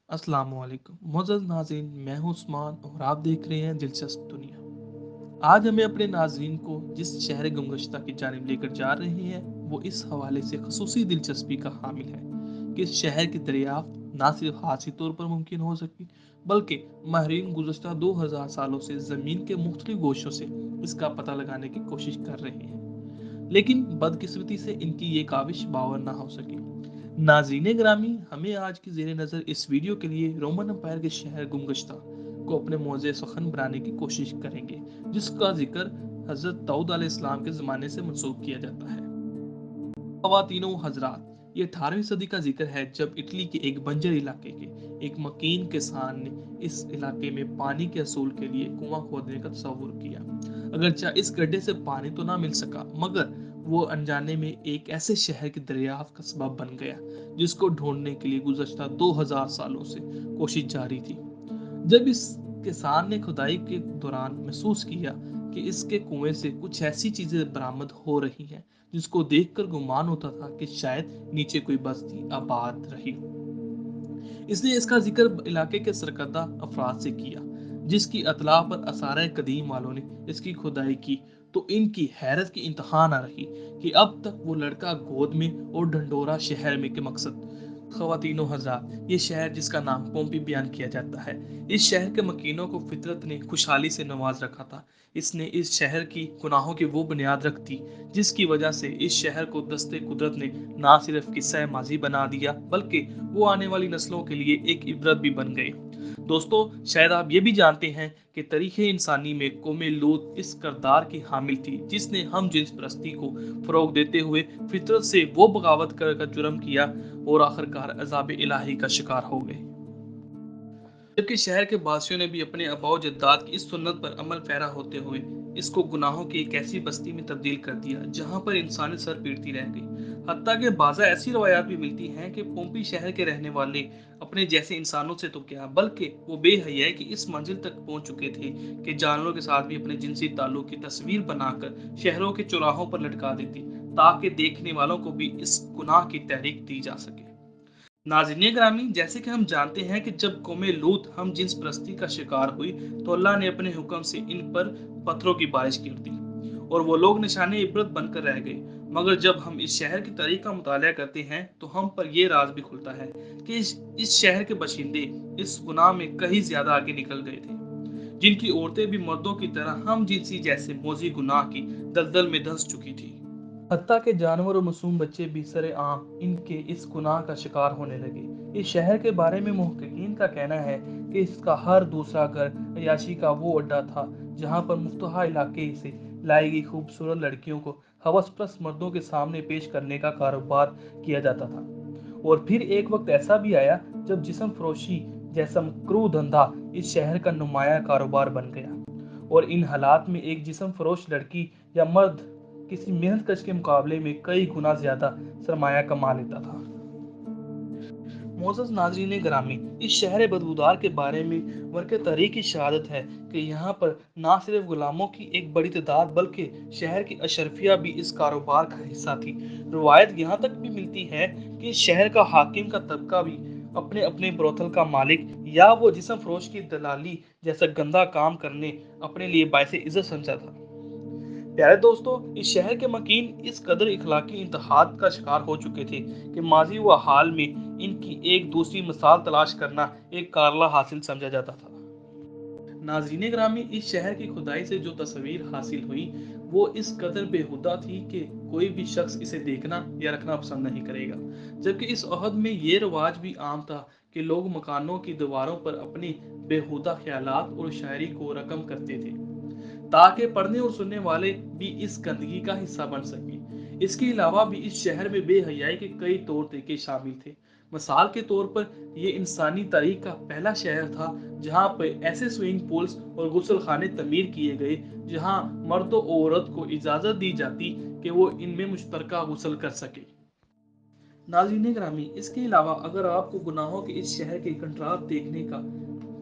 अस्सलाम वालेकुम मोअज़्ज़ज़ नाज़रीन, मैं हूं उस्मान और आप देख रहे हैं दिलचस्प दुनिया। आज हमें अपने नाज़रीन को जिस शहर गुमगश्ता की जानिब लेकर जा रहे हैं वो इस हवाले से खसूसी दिलचस्पी का हामिल है कि इस शहर की दरियाफ्त ना सिर्फ हादसी तौर पर मुमकिन हो सकी बल्कि माहिरीन गुज़श्ता 2000 सालों से ज़मीन के मुख्तलिफ गोशों से इसका पता लगाने की कोशिश कर रहे हैं, लेकिन बदकिस्मती से इनकी ये काविश बावर ना हो सकी। नाज़रीन ग्रामी, हमें आज की ज़ेर नज़र इस वीडियो के लिए रोमन अम्पायर के शहर गुमगश्ता को अपने मौज़े सखन बनाने की कोशिश करेंगे, जिसका जिक्र हज़रत दाऊद अलैहिस्सलाम के ज़माने से मंसूब किया जाता है। ख़वातीनो हज़रात, ये 18वीं सदी का जिक्र है जब इटली के एक बंजर इलाके के एक मकीन किसान ने इस इलाके में पानी के असूल के लिए कुआं खोदने का तसव्वुर किया। अगरचे इस गड्ढे से पानी तो ना मिल सका, मगर वो अनजाने में एक ऐसे शहर की दरियाफ्त का सबब बन गया जिसको ढूंढने के लिए गुज़श्ता 2000 सालों से कोशिश जारी थी। जब इस किसान ने खुदाई के दौरान महसूस किया कि इसके कुएं से कुछ ऐसी चीजें बरामद हो रही हैं जिसको देखकर गुमान होता था कि शायद नीचे कोई बस्ती आबाद रही हो, इसने इसका जिक्र इलाके के सरकर्दा अफराद से किया, जिसकी अतला पर असारे कदीम वालों ने इसकी खुदाई की तो इनकी हैरत की इंतहा न रही कि अब तक वो लड़का गोद में और ढंडोरा शहर में के मकसद। ख़वातीनो हज़रात, ये शहर जिसका नाम पोम्पी बयान किया जाता है, इस शहर के मकीनों को फितरत ने खुशहाली से नवाज रखा था। इसने इस शहर की गुनाहों की वो बुनियाद रख दी जिसकी वजह से इस शहर को दस्ते कुदरत ने ना सिर्फ किस्सा माजी बना दिया बल्कि वो आने वाली नस्लों के लिए एक इबरत भी बन गए। दोस्तों, शायद आप ये भी जानते हैं कि तारीख़ इंसानी में कौमे लूत इस करदार की हामिल थी जिसने हम जिन्स परस्ती को फ़रोग़ देते हुए फितरत से वो बगावत कर जुर्म किया और आखिरकार अज़ाब इलाही का शिकार हो गए। जबकि शहर के बासियों ने भी अपने आबाओ जद्दाद की इस सुन्नत पर अमल पैरा होते हुए इसको गुनाहों की एक ऐसी बस्ती में तब्दील कर दिया जहां पर इंसानी सर पीटती रह गई। हत्ता के बाज़ा ऐसी रवायात भी मिलती हैं कि पोम्पी शहर के रहने वाले अपने जैसे इंसानों से तो क्या बल्कि वो बेहया कि इस मंजिल तक पहुंच चुके थे कि जानवरों के साथ भी अपने जिनसी ताल्लुक की तस्वीर बनाकर शहरों के चौराहों पर लटका देती ताकि देखने वालों को भी इस गुनाह की तहरीक दी जा सके। नाज़रीन ग्रामी, जैसे कि हम जानते हैं कि जब कौमे लूत हम जिन्स परस्ती का शिकार हुई तो अल्लाह ने अपने हुक्म से इन पर पत्थरों की बारिश कर दी और वो लोग निशाने इबरत बनकर रह गए। मगर जब हम इस शहर की तारीख का मुताला करते हैं तो हम पर यह राज भी खुलता है कि इस शहर के बशिंदे इस गुनाह में कहीं ज्यादा आगे निकल गए थे, जिनकी औरतें भी मर्दों की तरह हम जिनसी जैसे मौजी गुनाह की दलदल में धंस चुकी थी। हत्ता के जानवर और मासूम बच्चे भी सरेआम इनके इस गुनाह का शिकार होने लगे। इस शहर के बारे में मुहक्किकीन का कहना है कि इसका हर दूसरा घर अयाशी का वो अड्डा था जहां पर मुफ्तहा इलाके से लाई गई खूबसूरत लड़कियों को हवसप्रस्त मर्दों के सामने पेश करने का कारोबार किया जाता था। और फिर एक वक्त ऐसा भी आया जब जिस्म फरोशी जैसा मकरू धंधा इस शहर का नुमाया कारोबार बन गया और इन हालात में एक जिस्म फरोश लड़की या मर्द किसी मेहनत कश के मुकाबले में कई गुना ज्यादा सरमाया कमा लेता था। मोअज़्ज़ज़ नाज़रीन ग्रामी, इस शहर बदबूदार के बारे में वर्क़ तारीख़ की शहादत है कि यहाँ पर ना सिर्फ गुलामों की एक बड़ी तादाद बल्कि शहर की अशरफिया भी इस कारोबार का हिस्सा थी। रवायत यहाँ तक भी मिलती है कि शहर का हाकिम का तबका भी अपने अपने ब्रोथल का मालिक या वो जिस्म फरोश की दलाली जैसा गंदा काम करने अपने लिए बायसे इज्जत समझा था। प्यारे दोस्तों, इस शहर के मकीन इस कदर इखलाकी इंतहाद का शिकार हो चुके थे कि माजी व हाल में इनकी एक दूसरी मिसाल तलाश करना एक कारला हासिल समझा जाता था। नाज़रीन ग्रामी, इस शहर की खुदाई से जो तस्वीर हासिल हुई वो इस कदर बेहुदा थी कि कोई भी शख्स इसे देखना या रखना पसंद नहीं करेगा। जबकि इस अहद में ये रवाज भी आम था कि लोग मकानों की दीवारों पर अपनी बेहुदा ख्यालात और शायरी को रकम करते थे ताकि पढ़ने और सुनने वाले भी इस गंदगी का हिस्सा बन सके। इसके अलावा भी इस शहर में बेहयाई के कई तौर तरीके शामिल थे। मिसाल के तौर पर यह इंसानी तारीख का पहला शहर था जहां पर ऐसे स्विमिंग पूल्स और गुसल खाने तमीर किए गए जहां मर्द और औरत को इजाजत दी जाती कि वो इनमें मुश्तरका गुसल कर सके। नाज़रीन ग्रामी, इसके अलावा अगर आपको गुनाहों के इस शहर के कंट्रास्ट देखने का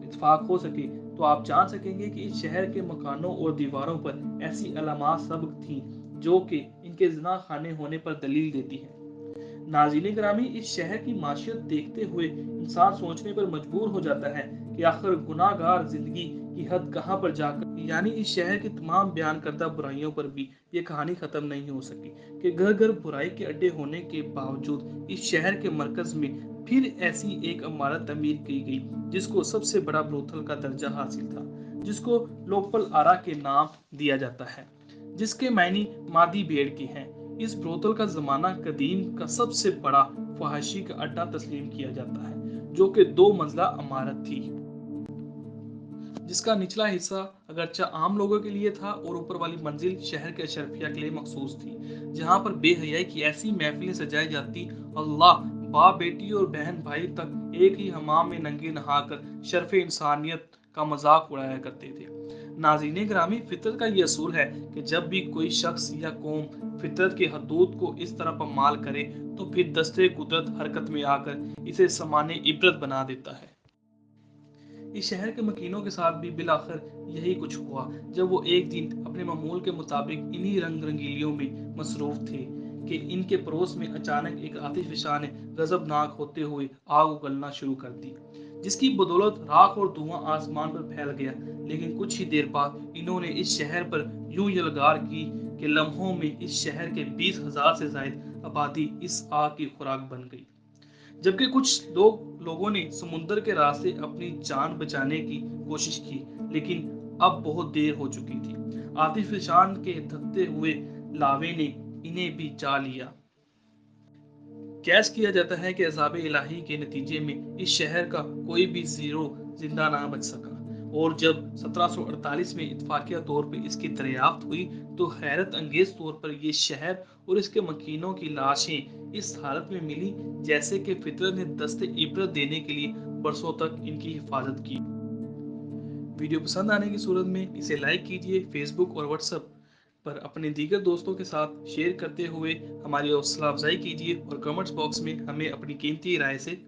इत्फाक हो सके तो आप जान सकेंगे कि इस शहर के मकानों और दीवारों पर ऐसी अलामात सबक थी जो कि इनके ज़िना खाने होने पर दलील देती हैं। नाज़रीन ग्रामी, इस शहर की माशियत देखते हुए इंसान सोचने पर मजबूर हो जाता है कि आखिर गुनाहगार जिंदगी की हद कहाँ पर जाकर, यानी इस शहर की तमाम बयान करदा बुराइयों पर भी ये कहानी खत्म नहीं हो सकी कि घर घर बुराई के अड्डे होने के बावजूद इस शहर के मरकज में फिर ऐसी एक इमारत तमीर की गई जिसको सबसे बड़ा ब्रोथल का दर्जा हासिल था, जिसको लोपल आरा के नाम दिया जाता है, जिसके मायने मादी भेड़ की हैं। इस ब्रोथल का जमाना कदीम का सबसे बड़ा फहाशी का अड्डा तस्लीम किया जाता है, जो कि 2 मंजिला इमारत थी, जिसका निचला हिस्सा अगरचा आम लोगों के लिए था और ऊपर वाली मंजिल शहर के अशरफिया के लिए मखसूस थी, जहां पर बेहयाई की ऐसी महफिलें सजाई जाती, अल्लाह, बाप बेटी और बहन भाई तक एक ही हमाम में नंगे नहाकर शर्फ इंसानियत का मजाक उड़ाया करते थे। नाज़रीन ग्रामी, फितरत का ये असूल है कि जब भी कोई शख्स या कौम फितरत की हदूद को इस तरह पामाल करे तो फिर दस्ते कुदरत हरकत में आकर इसे सामान्य इबरत बना देता है। इस शहर के मकीनों के साथ भी बिलाखिर यही कुछ हुआ, जब वो एक दिन अपने मामूल के मुताबिक इन्हीं रंग रंगीलियों में मसरूफ थे कि इनके पड़ोस में अचानक एक आतिशफशां ने गजबनाक होते हुए आग उगलना शुरू कर दी, जिसकी बदौलत राख और धुआं आसमान पर फैल गया। लेकिन कुछ ही देर बाद इन्होंने इस शहर पर यूं यलगार की कि लम्हों में इस शहर के 20,000 से जायद आबादी इस आग की खुराक बन गई। जबकि कुछ लोगों ने समुद्र के रास्ते अपनी जान बचाने की कोशिश की, लेकिन अब बहुत देर हो चुकी थी। आतिशफशान के धकते हुए लावे ने इन्हें भी जा लिया। कैस किया जाता है कि अज़ाब इलाही के नतीजे में इस शहर का कोई भी जीरो जिंदा ना बच सका, और जब 1748 में इत्तफाकिया तौर पर इसकी दरियाफ्त हुई तो हैरत अंगेज तौर पर यह शहर और इसके मकीनों की लाशें इस हालत में मिली जैसे कि फितरत ने दस्ते इबरत देने के लिए बरसों तक इनकी हिफाजत की। वीडियो पसंद आने की सूरत में इसे लाइक कीजिए, फेसबुक और व्हाट्सएप पर अपने दीगर दोस्तों के साथ शेयर करते हुए हमारी हौसला अफजाई कीजिए और कमेंट्स बॉक्स में हमें अपनी कीमती राय से